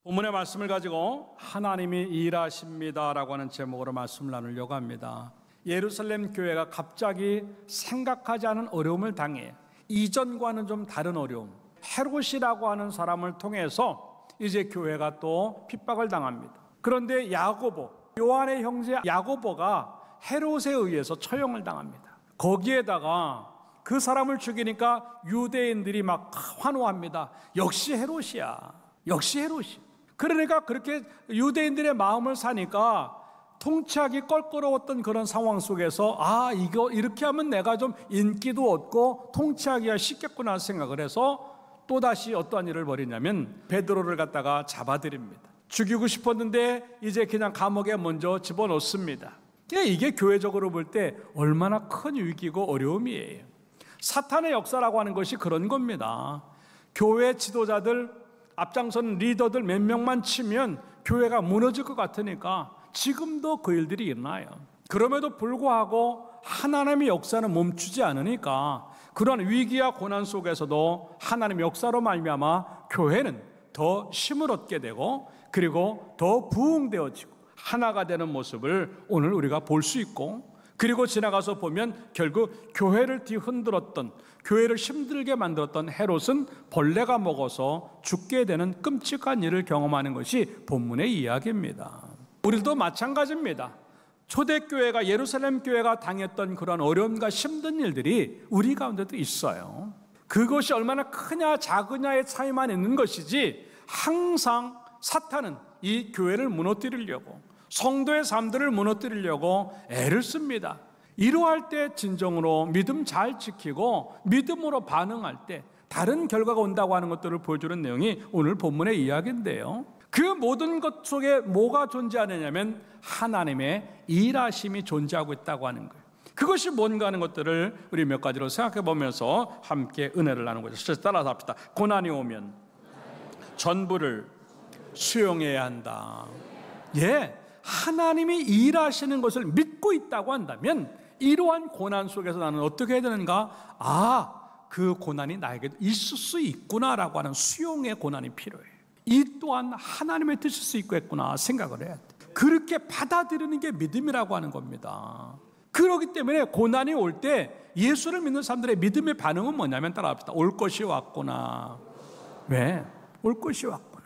본문의 말씀을 가지고 하나님이 일하십니다라고 하는 제목으로 말씀을 나누려고 합니다. 예루살렘 교회가 갑자기 생각하지 않은 어려움을 당해 이전과는 좀 다른 어려움, 헤롯이라고 하는 사람을 통해서 이제 교회가 또 핍박을 당합니다. 그런데 야고보, 요한의 형제 야고보가 헤롯에 의해서 처형을 당합니다. 거기에다가 그 사람을 죽이니까 유대인들이 막 환호합니다. 역시 헤롯이야. 역시 헤롯이. 그러니까 그렇게 유대인들의 마음을 사니까 통치하기 껄끄러웠던 그런 상황 속에서 이거 이렇게 하면 내가 좀 인기도 얻고 통치하기가 쉽겠구나 생각을 해서 또다시 어떠한 일을 벌이냐면 베드로를 갖다가 잡아들입니다. 죽이고 싶었는데 이제 그냥 감옥에 먼저 집어넣습니다. 이게 교회적으로 볼 때 얼마나 큰 위기고 어려움이에요. 사탄의 역사라고 하는 것이 그런 겁니다. 교회 지도자들, 앞장선 리더들 몇 명만 치면 교회가 무너질 것 같으니까 지금도 그 일들이 일어나요. 그럼에도 불구하고 하나님의 역사는 멈추지 않으니까 그런 위기와 고난 속에서도 하나님의 역사로 말미암아 교회는 더 힘을 얻게 되고 그리고 더 부흥되어지고 하나가 되는 모습을 오늘 우리가 볼 수 있고, 그리고 지나가서 보면 결국 교회를 뒤흔들었던, 교회를 힘들게 만들었던 헤롯은 벌레가 먹어서 죽게 되는 끔찍한 일을 경험하는 것이 본문의 이야기입니다. 우리도 마찬가지입니다. 초대교회가, 예루살렘 교회가 당했던 그런 어려움과 힘든 일들이 우리 가운데도 있어요. 그것이 얼마나 크냐 작으냐의 차이만 있는 것이지 항상 사탄은 이 교회를 무너뜨리려고, 성도의 삶들을 무너뜨리려고 애를 씁니다. 이러할 때 진정으로 믿음 잘 지키고 믿음으로 반응할 때 다른 결과가 온다고 하는 것들을 보여주는 내용이 오늘 본문의 이야기인데요. 그 모든 것 속에 뭐가 존재하느냐면 하나님의 일하심이 존재하고 있다고 하는 거예요. 그것이 뭔가 하는 것들을 우리 몇 가지로 생각해 보면서 함께 은혜를 나누는 거죠. 따라서 합시다. 고난이 오면 전부를 수용해야 한다. 하나님이 일하시는 것을 믿고 있다고 한다면 이러한 고난 속에서 나는 어떻게 해야 되는가? 그 고난이 나에게도 있을 수 있구나라고 하는 수용의 고난이 필요해요. 이 또한 하나님의 뜻일 수 있겠구나 생각을 해야 돼. 그렇게 받아들이는 게 믿음이라고 하는 겁니다. 그렇기 때문에 고난이 올 때 예수를 믿는 사람들의 믿음의 반응은 뭐냐면 따라합시다. 올 것이 왔구나. 왜? 올 것이 왔구나.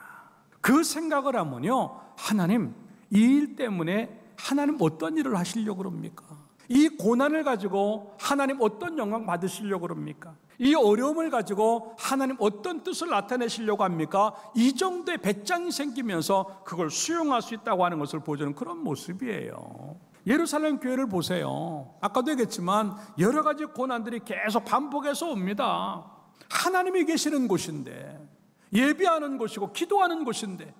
그 생각을 하면요, 하나님 이 일 때문에 하나님 어떤 일을 하시려고 그럽니까? 이 고난을 가지고 하나님 어떤 영광 받으시려고 그럽니까? 이 어려움을 가지고 하나님 어떤 뜻을 나타내시려고 합니까? 이 정도의 배짱이 생기면서 그걸 수용할 수 있다고 하는 것을 보여주는 그런 모습이에요. 예루살렘 교회를 보세요. 아까도 얘기했지만 여러 가지 고난들이 계속 반복해서 옵니다. 하나님이 계시는 곳인데, 예배하는 곳이고 기도하는 곳인데,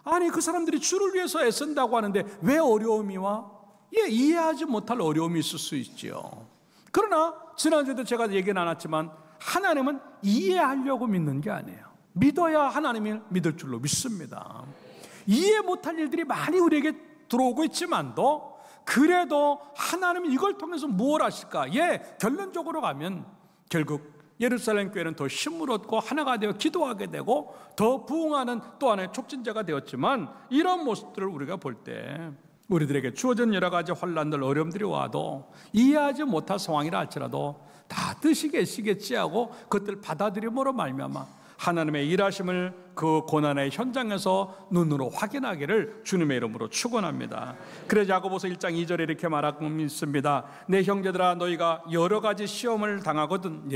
아니 그 사람들이 주를 위해서 애쓴다고 하는데 왜 어려움이 와? 이해하지 못할 어려움이 있을 수 있죠. 그러나 지난주에도 제가 얘기 나눴지만 하나님은 이해하려고 믿는 게 아니에요. 믿어야 하나님을 믿을 줄로 믿습니다. 이해 못할 일들이 많이 우리에게 들어오고 있지만도 그래도 하나님은 이걸 통해서 무엇을 하실까? 결론적으로 가면 결국 예루살렘 교회는 더 힘을 얻고 하나가 되어 기도하게 되고 더 부흥하는 또 하나의 촉진자가 되었지만, 이런 모습들을 우리가 볼 때 우리들에게 주어진 여러 가지 환난들, 어려움들이 와도 이해하지 못할 상황이라 할지라도 다 뜻이 계시겠지 하고 그것들 받아들임으로 말미암아 하나님의 일하심을 그 고난의 현장에서 눈으로 확인하기를 주님의 이름으로 축원합니다. 그래서 야고보서 1장 2절에 이렇게 말하고 있습니다. 내 형제들아, 너희가 여러 가지 시험을 당하거든.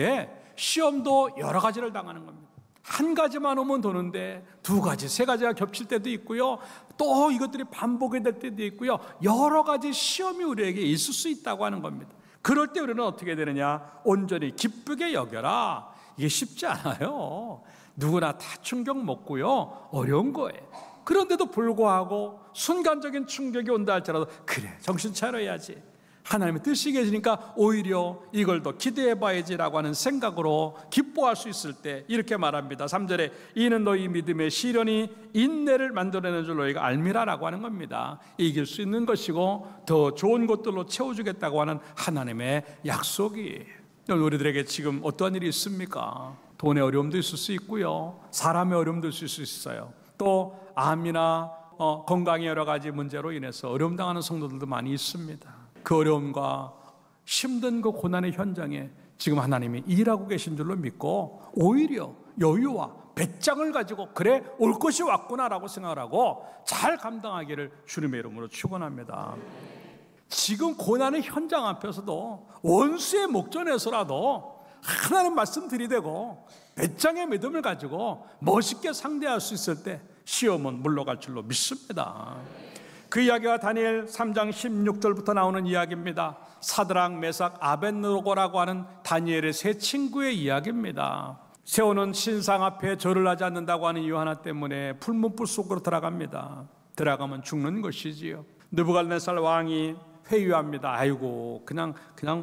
시험도 여러 가지를 당하는 겁니다. 한 가지만 오면 도는데 두 가지, 세 가지가 겹칠 때도 있고요. 또 이것들이 반복이 될 때도 있고요. 여러 가지 시험이 우리에게 있을 수 있다고 하는 겁니다. 그럴 때 우리는 어떻게 되느냐? 온전히 기쁘게 여겨라. 이게 쉽지 않아요. 누구나 다 충격 먹고요. 어려운 거예요. 그런데도 불구하고 순간적인 충격이 온다 할지라도 그래, 정신 차려야지. 하나님의 뜻이 계시니까 오히려 이걸 더 기대해 봐야지라고 하는 생각으로 기뻐할 수 있을 때 이렇게 말합니다. 3절에 이는 너희 믿음의 시련이 인내를 만들어내는 줄 너희가 알미라라고 하는 겁니다. 이길 수 있는 것이고 더 좋은 것들로 채워주겠다고 하는 하나님의 약속이에요. 우리들에게 지금 어떠한 일이 있습니까? 돈의 어려움도 있을 수 있고요, 사람의 어려움도 있을 수 있어요. 또 암이나 건강의 여러 가지 문제로 인해서 어려움 당하는 성도들도 많이 있습니다. 그 어려움과 힘든 그 고난의 현장에 지금 하나님이 일하고 계신 줄로 믿고 오히려 여유와 배짱을 가지고 그래 올 것이 왔구나라고 생각을 하고 잘 감당하기를 주님의 이름으로 축원합니다. 지금 고난의 현장 앞에서도 원수의 목전에서라도 하나님 말씀 들이대고 배짱의 믿음을 가지고 멋있게 상대할 수 있을 때 시험은 물러갈 줄로 믿습니다. 그 이야기가 다니엘 3장 16절부터 나오는 이야기입니다. 사드락, 메삭, 아벳느고라고 하는 다니엘의 세 친구의 이야기입니다. 세오는 신상 앞에 절을 하지 않는다고 하는 이유 하나 때문에 풀문불 속으로 들어갑니다. 들어가면 죽는 것이지요. 느부갓네살 왕이 회유합니다. 아이고 그냥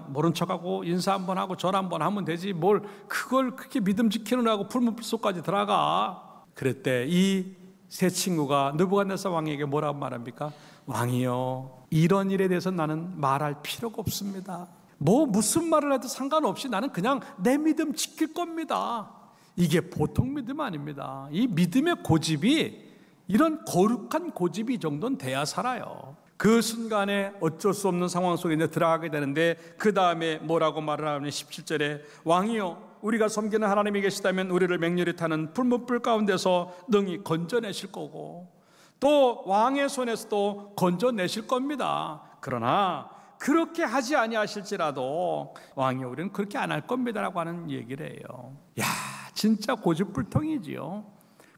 모른 척하고 인사 한번 하고 절 한번 하면 되지 뭘 그걸 그렇게 믿음 지키느라고 풀문불 속까지 들어가. 그랬대. 이 세 친구가 느부갓네살 왕에게 뭐라고 말합니까? 왕이요, 이런 일에 대해서 나는 말할 필요가 없습니다. 무슨 말을 해도 상관없이 나는 그냥 내 믿음 지킬 겁니다. 이게 보통 믿음 아닙니다. 이 믿음의 고집이, 이런 거룩한 고집이 이 정도는 돼야 살아요. 그 순간에 어쩔 수 없는 상황 속에 이제 들어가게 되는데, 그 다음에 뭐라고 말을 하냐면 17절에 왕이요, 우리가 섬기는 하나님이 계시다면 우리를 맹렬히 타는 불문불 가운데서 능히 건져내실 거고 또 왕의 손에서도 건져내실 겁니다. 그러나 그렇게 하지 아니하실지라도 왕이 우리는 그렇게 안 할 겁니다라고 하는 얘기를 해요. 야, 진짜 고집불통이지요.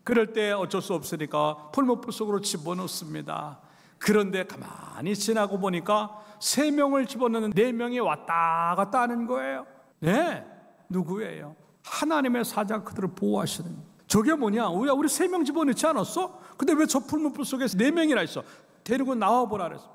그럴 때 어쩔 수 없으니까 풀무불 속으로 집어넣습니다. 그런데 가만히 지나고 보니까 3명을 집어넣는 4명이 왔다 갔다 하는 거예요. 네, 누구예요? 하나님의 사자가 그들을 보호하시는 거예요. 저게 뭐냐? 우리 3명 집어넣지 않았어? 근데 왜 저 풀무불 속에서 4명이나 있어? 데리고 나와보라 그랬어.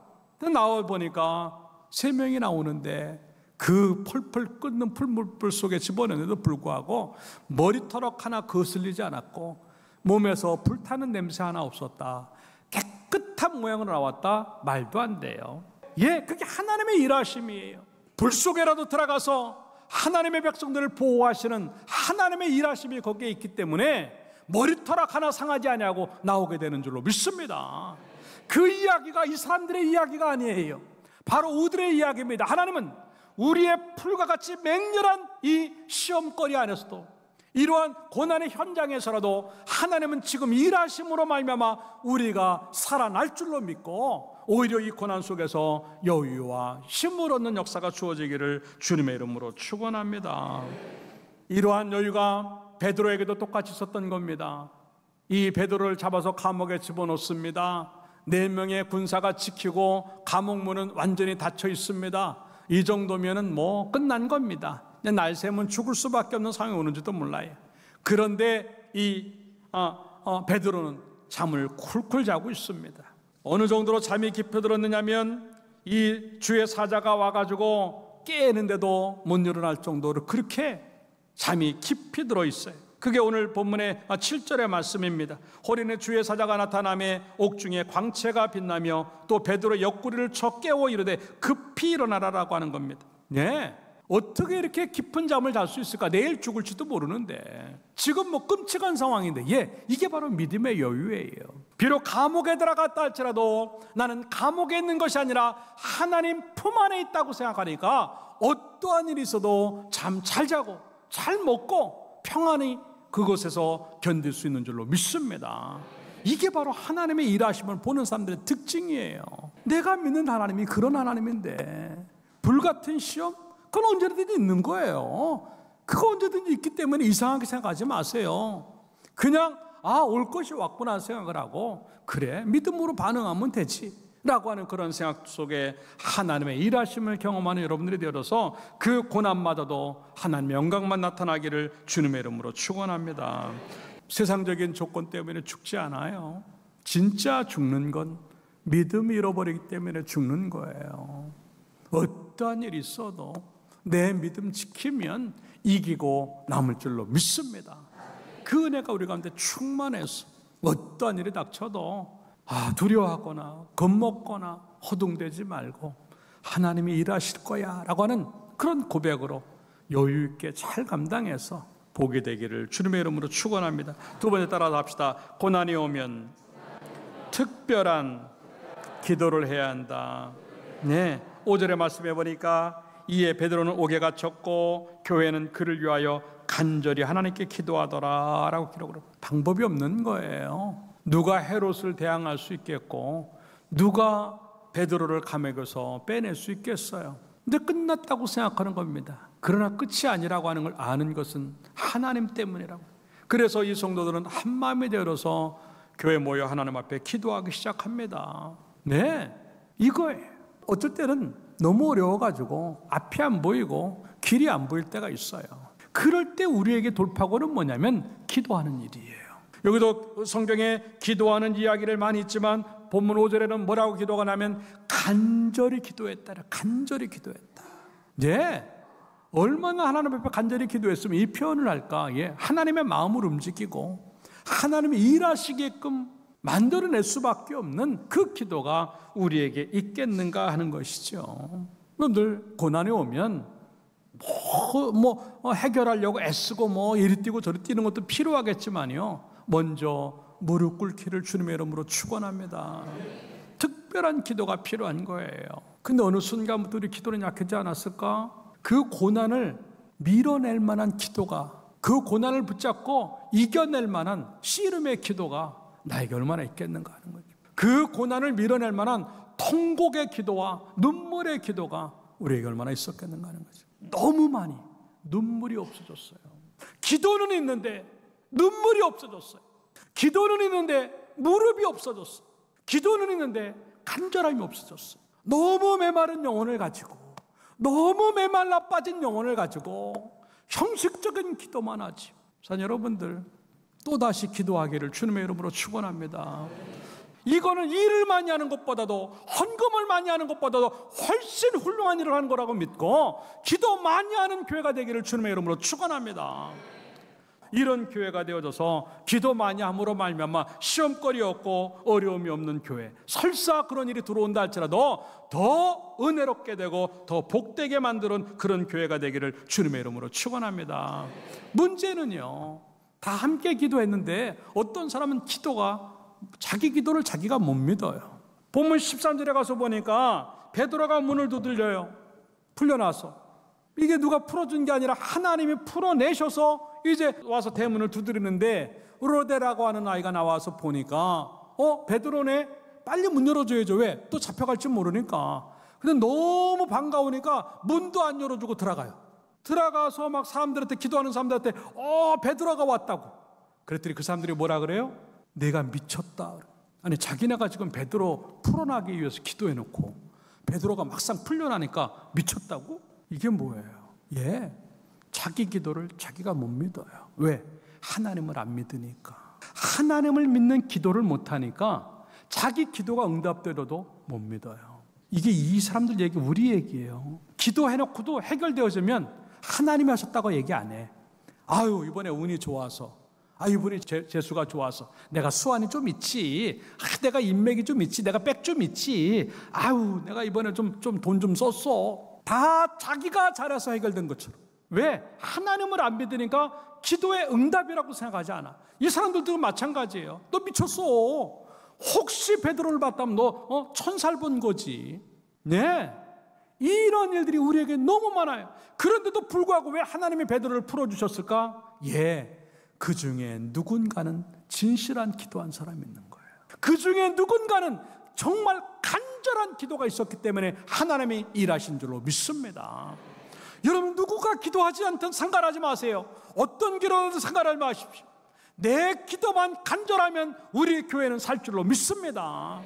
나와보니까 3명이 나오는데 그 펄펄 끓는 풀무불 속에 집어넣는데도 불구하고 머리털럭 하나 거슬리지 않았고 몸에서 불타는 냄새 하나 없었다. 깨끗한 모양으로 나왔다. 말도 안 돼요. 예, 그게 하나님의 일하심이에요. 불 속에라도 들어가서 하나님의 백성들을 보호하시는 하나님의 일하심이 거기에 있기 때문에 머리털락 하나 상하지 아니하고 나오게 되는 줄로 믿습니다. 그 이야기가 이 사람들의 이야기가 아니에요. 바로 우리들의 이야기입니다. 하나님은 우리의 풀과 같이 맹렬한 이 시험거리 안에서도, 이러한 고난의 현장에서라도 하나님은 지금 일하심으로 말미암아 우리가 살아날 줄로 믿고 오히려 이 고난 속에서 여유와 힘을 얻는 역사가 주어지기를 주님의 이름으로 축원합니다. 이러한 여유가 베드로에게도 똑같이 있었던 겁니다. 이 베드로를 잡아서 감옥에 집어넣습니다. 4명의 군사가 지키고 감옥문은 완전히 닫혀 있습니다. 이 정도면은 끝난 겁니다. 날 새면 죽을 수밖에 없는 상황이 오는지도 몰라요. 그런데 이 베드로는 잠을 쿨쿨 자고 있습니다. 어느 정도로 잠이 깊어들었느냐면 이 주의 사자가 와가지고 깨는데도 못 일어날 정도로 그렇게 잠이 깊이 들어있어요. 그게 오늘 본문의 7절의 말씀입니다. 호련에 주의 사자가 나타나며 옥중에 광채가 빛나며 또 베드로 옆구리를 쳐 깨워 이르되 급히 일어나라라고 하는 겁니다. 네, 어떻게 이렇게 깊은 잠을 잘 수 있을까? 내일 죽을지도 모르는데 지금 끔찍한 상황인데, 이게 바로 믿음의 여유예요. 비록 감옥에 들어갔다 할지라도 나는 감옥에 있는 것이 아니라 하나님 품 안에 있다고 생각하니까 어떠한 일이 있어도 잠 잘 자고 잘 먹고 평안히 그곳에서 견딜 수 있는 줄로 믿습니다. 이게 바로 하나님의 일하심을 보는 사람들의 특징이에요. 내가 믿는 하나님이 그런 하나님인데 불같은 시험? 그건 언제든지 있는 거예요. 그거 언제든지 있기 때문에 이상하게 생각하지 마세요. 그냥 올 것이 왔구나 생각을 하고 그래 믿음으로 반응하면 되지 라고 하는 그런 생각 속에 하나님의 일하심을 경험하는 여러분들이 되어서 그 고난마저도 하나님의 영광만 나타나기를 주님의 이름으로 축원합니다. 세상적인 조건 때문에 죽지 않아요. 진짜 죽는 건 믿음을 잃어버리기 때문에 죽는 거예요. 어떠한 일이 있어도 내 믿음 지키면 이기고 남을 줄로 믿습니다. 그 은혜가 우리 가운데 충만해서 어떠한 일이 닥쳐도 두려워하거나 겁먹거나 허둥대지 말고 하나님이 일하실 거야 라고 하는 그런 고백으로 여유 있게 잘 감당해서 복이 되기를 주님의 이름으로 축원합니다. 두 번째 따라서 합시다. 고난이 오면 특별한 기도를 해야 한다. 네, 5절의 말씀해 보니까 이에 베드로는 옥에 갇혔고 교회는 그를 위하여 간절히 하나님께 기도하더라 라고 기록을 합니다. 방법이 없는 거예요. 누가 헤롯을 대항할 수 있겠고 누가 베드로를 감옥에서 빼낼 수 있겠어요. 근데 끝났다고 생각하는 겁니다. 그러나 끝이 아니라고 하는 걸 아는 것은 하나님 때문이라고. 그래서 이 성도들은 한 마음이 되어서 교회 모여 하나님 앞에 기도하기 시작합니다. 네, 이거예요. 어쩔 때는 너무 어려워가지고 앞이 안 보이고 길이 안 보일 때가 있어요. 그럴 때 우리에게 돌파구는 뭐냐면 기도하는 일이에요. 여기도 성경에 기도하는 이야기를 많이 있지만 본문 5절에는 뭐라고 기도가 나면 간절히 기도했다. 간절히 기도했다. 네, 얼마나 하나님 앞에 간절히 기도했으면 이 표현을 할까? 예, 하나님의 마음을 움직이고 하나님이 일하시게끔 만들어낼 수밖에 없는 그 기도가 우리에게 있겠는가 하는 것이죠. 여러분들 고난이 오면 해결하려고 애쓰고 이리 뛰고 저리 뛰는 것도 필요하겠지만요, 먼저 무릎 꿇기를 주님의 이름으로 축원합니다. 특별한 기도가 필요한 거예요. 근데 어느 순간부터 우리 기도는 약해지지 않았을까? 그 고난을 밀어낼 만한 기도가, 그 고난을 붙잡고 이겨낼 만한 씨름의 기도가 나에게 얼마나 있겠는가 하는 거죠. 그 고난을 밀어낼 만한 통곡의 기도와 눈물의 기도가 우리에게 얼마나 있었겠는가 하는 거죠. 너무 많이 눈물이 없어졌어요. 기도는 있는데 눈물이 없어졌어요. 기도는 있는데 무릎이 없어졌어요. 기도는 있는데 간절함이 없어졌어요. 너무 메마른 영혼을 가지고, 너무 메말라 빠진 영혼을 가지고 형식적인 기도만 하지. 자, 여러분들 또다시 기도하기를 주님의 이름으로 축원합니다. 이거는 일을 많이 하는 것보다도, 헌금을 많이 하는 것보다도 훨씬 훌륭한 일을 하는 거라고 믿고 기도 많이 하는 교회가 되기를 주님의 이름으로 축원합니다. 이런 교회가 되어져서 기도 많이 함으로 말미암아 시험거리 없고 어려움이 없는 교회, 설사 그런 일이 들어온다 할지라도 더 은혜롭게 되고 더 복되게 만드는 그런 교회가 되기를 주님의 이름으로 축원합니다. 문제는요, 다 함께 기도했는데 어떤 사람은 자기 기도를 자기가 못 믿어요. 본문 13절에 가서 보니까 베드로가 문을 두들려요. 풀려나서. 이게 누가 풀어준 게 아니라 하나님이 풀어내셔서 이제 와서 대문을 두드리는데 로데라고 하는 아이가 나와서 보니까 베드로네, 빨리 문 열어줘야죠. 왜? 또 잡혀갈지 모르니까. 근데 너무 반가우니까 문도 안 열어주고 들어가요. 들어가서 막 사람들한테, 기도하는 사람들한테 베드로가 왔다고. 그랬더니 그 사람들이 뭐라 그래요? 내가 미쳤다. 아니, 자기네가 지금 베드로 풀어나기 위해서 기도해놓고 베드로가 막상 풀려나니까 미쳤다고? 이게 뭐예요? 예, 자기 기도를 자기가 못 믿어요. 왜? 하나님을 안 믿으니까. 하나님을 믿는 기도를 못하니까 자기 기도가 응답되어도 못 믿어요. 이게 이 사람들 얘기, 우리 얘기예요. 기도해놓고도 해결되어지면 하나님이 하셨다고 얘기 안 해. 아유, 이번에 운이 좋아서, 이번에 재수가 좋아서, 내가 수완이 좀 있지, 내가 인맥이 좀 있지, 내가 백 좀 있지, 내가 이번에 좀 돈 좀 썼어. 다 자기가 잘해서 해결된 것처럼. 왜? 하나님을 안 믿으니까 기도의 응답이라고 생각하지 않아. 이 사람들도 마찬가지예요. 너 미쳤어. 혹시 베드로를 봤다면 너 천살 본 거지. 네, 이런 일들이 우리에게 너무 많아요. 그런데도 불구하고 왜 하나님이 베드로를 풀어주셨을까? 예, 그 중에 누군가는 진실한 기도한 사람이 있는 거예요. 그 중에 누군가는 정말 간절한 기도가 있었기 때문에 하나님이 일하신 줄로 믿습니다. 여러분, 누구가 기도하지 않든 상관하지 마세요. 어떤 기도라도 상관하지 마십시오. 내 기도만 간절하면 우리 교회는 살 줄로 믿습니다.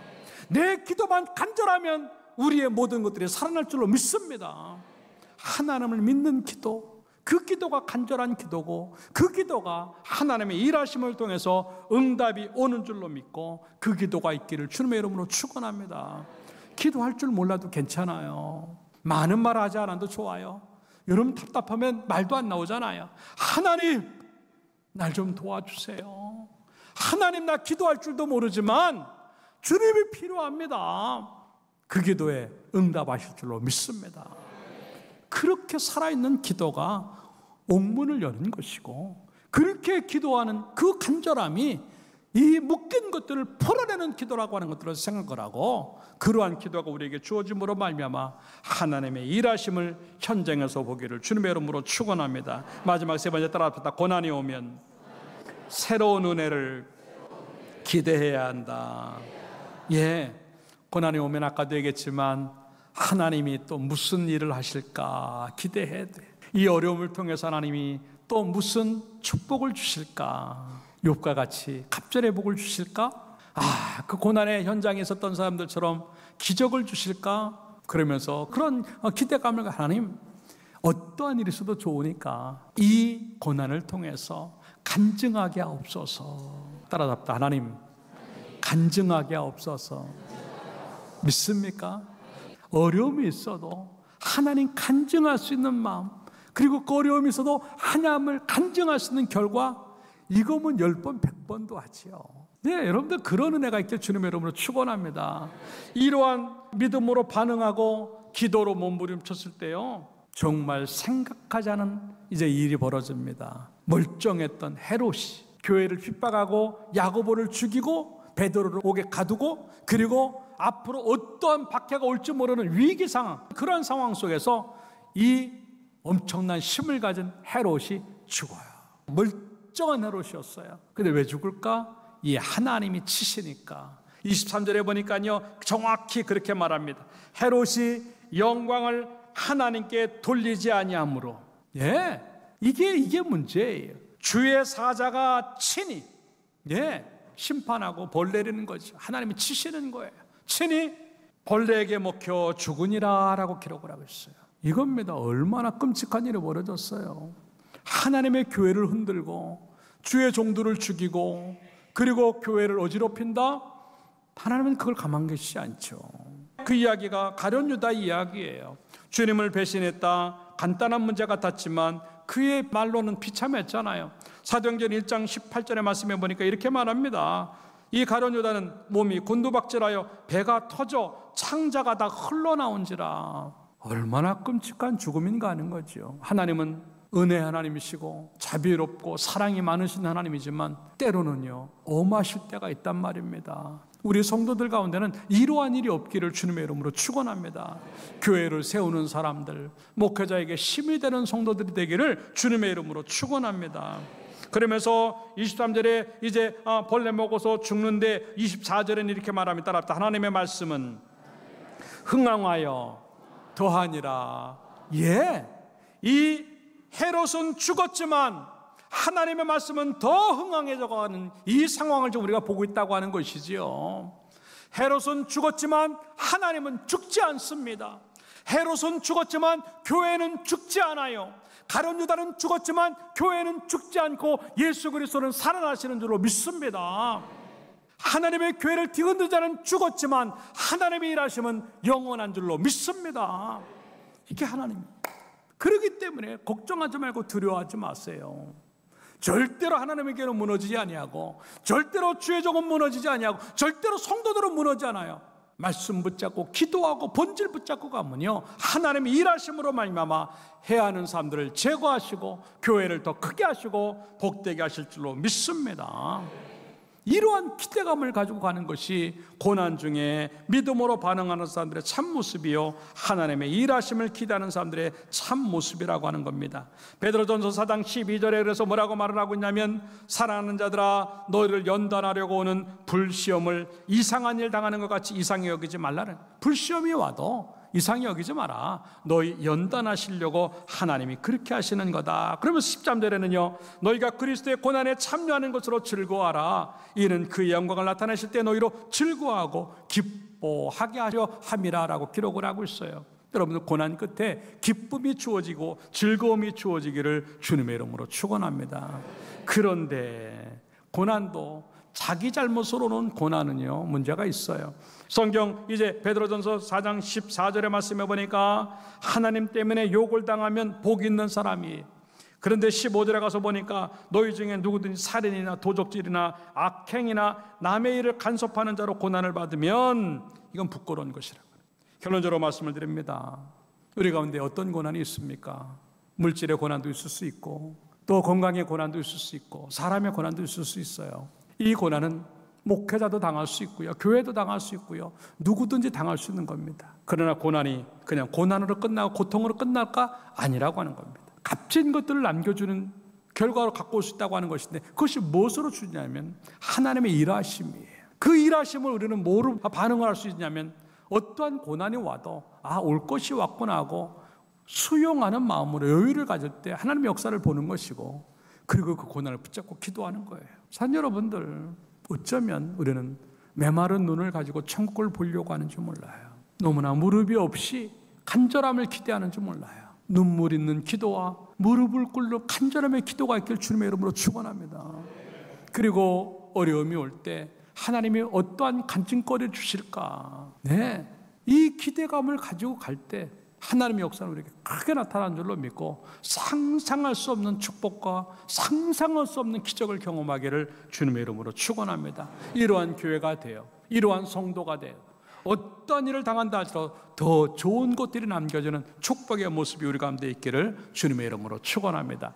내 기도만 간절하면 우리의 모든 것들이 살아날 줄로 믿습니다. 하나님을 믿는 기도, 그 기도가 간절한 기도고, 그 기도가 하나님의 일하심을 통해서 응답이 오는 줄로 믿고, 그 기도가 있기를 주님의 이름으로 축원합니다. 기도할 줄 몰라도 괜찮아요. 많은 말 하지 않아도 좋아요. 여러분 답답하면 말도 안 나오잖아요. 하나님, 날 좀 도와주세요. 하나님, 나 기도할 줄도 모르지만 주님이 필요합니다. 그 기도에 응답하실 줄로 믿습니다. 그렇게 살아있는 기도가 옥문을 여는 것이고, 그렇게 기도하는 그 간절함이 이 묶인 것들을 풀어내는 기도라고 하는 것들을 생각을 하고, 그러한 기도가 우리에게 주어짐으로 말미암아 하나님의 일하심을 현장에서 보기를 주님의 이름으로 축원합니다. 마지막 세 번째 따라합시다. 고난이 오면 새로운 은혜를 기대해야 한다. 예, 고난이 오면 아까도 얘기했지만 하나님이 또 무슨 일을 하실까 기대해야 돼. 이 어려움을 통해서 하나님이 또 무슨 축복을 주실까, 욥과 같이 갑절의 복을 주실까, 그 고난의 현장에 있었던 사람들처럼 기적을 주실까, 그러면서 그런 기대감을, 하나님 어떠한 일이 있어도 좋으니까 이 고난을 통해서 간증하게 하옵소서. 따라잡다. 하나님 간증하게 하옵소서. 믿습니까? 어려움이 있어도 하나님 간증할 수 있는 마음, 그리고 그 어려움이 있어도 하나님을 간증할 수 있는 결과, 이거면 10번 100번도 하지요. 네, 여러분들 그런 은혜가 있길 주님의 이름으로 축원합니다. 이러한 믿음으로 반응하고 기도로 몸부림쳤을 때요, 정말 생각하지 않은 이제 일이 벌어집니다. 멀쩡했던 헤롯이 교회를 핍박하고 야고보를 죽이고 베드로를 옥에 가두고, 그리고 앞으로 어떠한 박해가 올지 모르는 위기 상황, 그런 상황 속에서 이 엄청난 힘을 가진 헤롯이 죽어요. 멀쩡한 헤롯이었어요. 근데 왜 죽을까? 이 하나님이 치시니까. 23절에 보니까요, 정확히 그렇게 말합니다. 헤롯이 영광을 하나님께 돌리지 아니하므로. 예, 이게 문제예요. 주의 사자가 친히 심판하고 벌 내리는 거죠. 하나님이 치시는 거예요. 친히 벌레에게 먹혀 죽으니라 라고 기록을 하고 있어요. 이겁니다. 얼마나 끔찍한 일이 벌어졌어요. 하나님의 교회를 흔들고 주의 종들을 죽이고, 그리고 교회를 어지럽힌다? 하나님은 그걸 가만 계시지 않죠. 그 이야기가 가룟 유다 이야기예요. 주님을 배신했다. 간단한 문제 같았지만 그의 말로는 비참했잖아요. 사도행전 1장 18절의 말씀에 보니까 이렇게 말합니다. 이 가룟 유다는 몸이 곤두박질하여 배가 터져 창자가 다 흘러나온지라. 얼마나 끔찍한 죽음인가 하는 거죠. 하나님은 은혜 하나님이시고 자비롭고 사랑이 많으신 하나님이지만 때로는요, 엄하실 때가 있단 말입니다. 우리 성도들 가운데는 이러한 일이 없기를 주님의 이름으로 축원합니다. 교회를 세우는 사람들, 목회자에게 힘이 되는 성도들이 되기를 주님의 이름으로 축원합니다. 그러면서 23절에 이제 벌레 먹어서 죽는데 24절에는 이렇게 말합니다. 따라합니다. 하나님의 말씀은 흥황하여 더하니라. 예, 이 헤롯은 죽었지만 하나님의 말씀은 더 흥황해져 가는 이 상황을 좀 우리가 보고 있다고 하는 것이지요. 헤롯은 죽었지만 하나님은 죽지 않습니다. 헤롯은 죽었지만 교회는 죽지 않아요. 가룟 유다는 죽었지만 교회는 죽지 않고 예수 그리스도는 살아나시는 줄로 믿습니다. 하나님의 교회를 뒤흔든 자는 죽었지만 하나님의 일하심은 영원한 줄로 믿습니다. 이게 하나님입니다. 그렇기 때문에 걱정하지 말고 두려워하지 마세요. 절대로 하나님의 교회는 무너지지 아니하고, 절대로 주의 종은 무너지지 아니하고, 절대로 성도들은 무너지지 않아요. 말씀 붙잡고 기도하고 본질 붙잡고 가면요, 하나님의 일하심으로 말미암아 해하는 사람들을 제거하시고 교회를 더 크게 하시고 복되게 하실 줄로 믿습니다. 이러한 기대감을 가지고 가는 것이 고난 중에 믿음으로 반응하는 사람들의 참모습이요, 하나님의 일하심을 기대하는 사람들의 참모습이라고 하는 겁니다. 베드로전서 4장 12절에 그래서 뭐라고 말을 하고 있냐면, 사랑하는 자들아 너희를 연단하려고 오는 불시험을 이상한 일 당하는 것 같이 이상히 여기지 말라는. 불시험이 와도 이상히 여기지 마라. 너희 연단하시려고 하나님이 그렇게 하시는 거다. 그러면서 13절에는요, 너희가 그리스도의 고난에 참여하는 것으로 즐거워하라. 이는 그의 영광을 나타내실 때 너희로 즐거워하고 기뻐하게 하려 함이라 라고 기록을 하고 있어요. 여러분들 고난 끝에 기쁨이 주어지고 즐거움이 주어지기를 주님의 이름으로 축원합니다. 그런데 고난도 자기 잘못으로는 고난은요, 문제가 있어요. 성경 이제 베드로전서 4장 14절의 말씀에 보니까 하나님 때문에 욕을 당하면 복 있는 사람이, 그런데 15절에 가서 보니까 너희 중에 누구든지 살인이나 도적질이나 악행이나 남의 일을 간섭하는 자로 고난을 받으면 이건 부끄러운 것이라고. 결론적으로 말씀을 드립니다. 우리 가운데 어떤 고난이 있습니까? 물질의 고난도 있을 수 있고 또 건강의 고난도 있을 수 있고 사람의 고난도 있을 수 있어요. 이 고난은 목회자도 당할 수 있고요, 교회도 당할 수 있고요, 누구든지 당할 수 있는 겁니다. 그러나 고난이 그냥 고난으로 끝나고 고통으로 끝날까? 아니라고 하는 겁니다. 값진 것들을 남겨주는 결과로 갖고 올 수 있다고 하는 것인데, 그것이 무엇으로 주냐면 하나님의 일하심이에요. 그 일하심을 우리는 뭐로 반응을 할 수 있냐면, 어떠한 고난이 와도 올 것이 왔구나 하고 수용하는 마음으로 여유를 가질 때 하나님의 역사를 보는 것이고, 그리고 그 고난을 붙잡고 기도하는 거예요. 산 여러분들, 어쩌면 우리는 메마른 눈을 가지고 천국을 보려고 하는지 몰라요. 너무나 무릎이 없이 간절함을 기대하는지 몰라요. 눈물 있는 기도와 무릎을 꿇는 간절함의 기도가 있길 주님의 이름으로 축원합니다. 그리고 어려움이 올 때 하나님이 어떠한 간증거리를 주실까? 네, 이 기대감을 가지고 갈 때 하나님의 역사는 우리에게 크게 나타나는 줄로 믿고 상상할 수 없는 축복과 상상할 수 없는 기적을 경험하기를 주님의 이름으로 축원합니다. 이러한 교회가 돼요. 이러한 성도가 돼요. 어떤 일을 당한다 할지라도 더 좋은 것들이 남겨지는 축복의 모습이 우리 가운데 있기를 주님의 이름으로 축원합니다.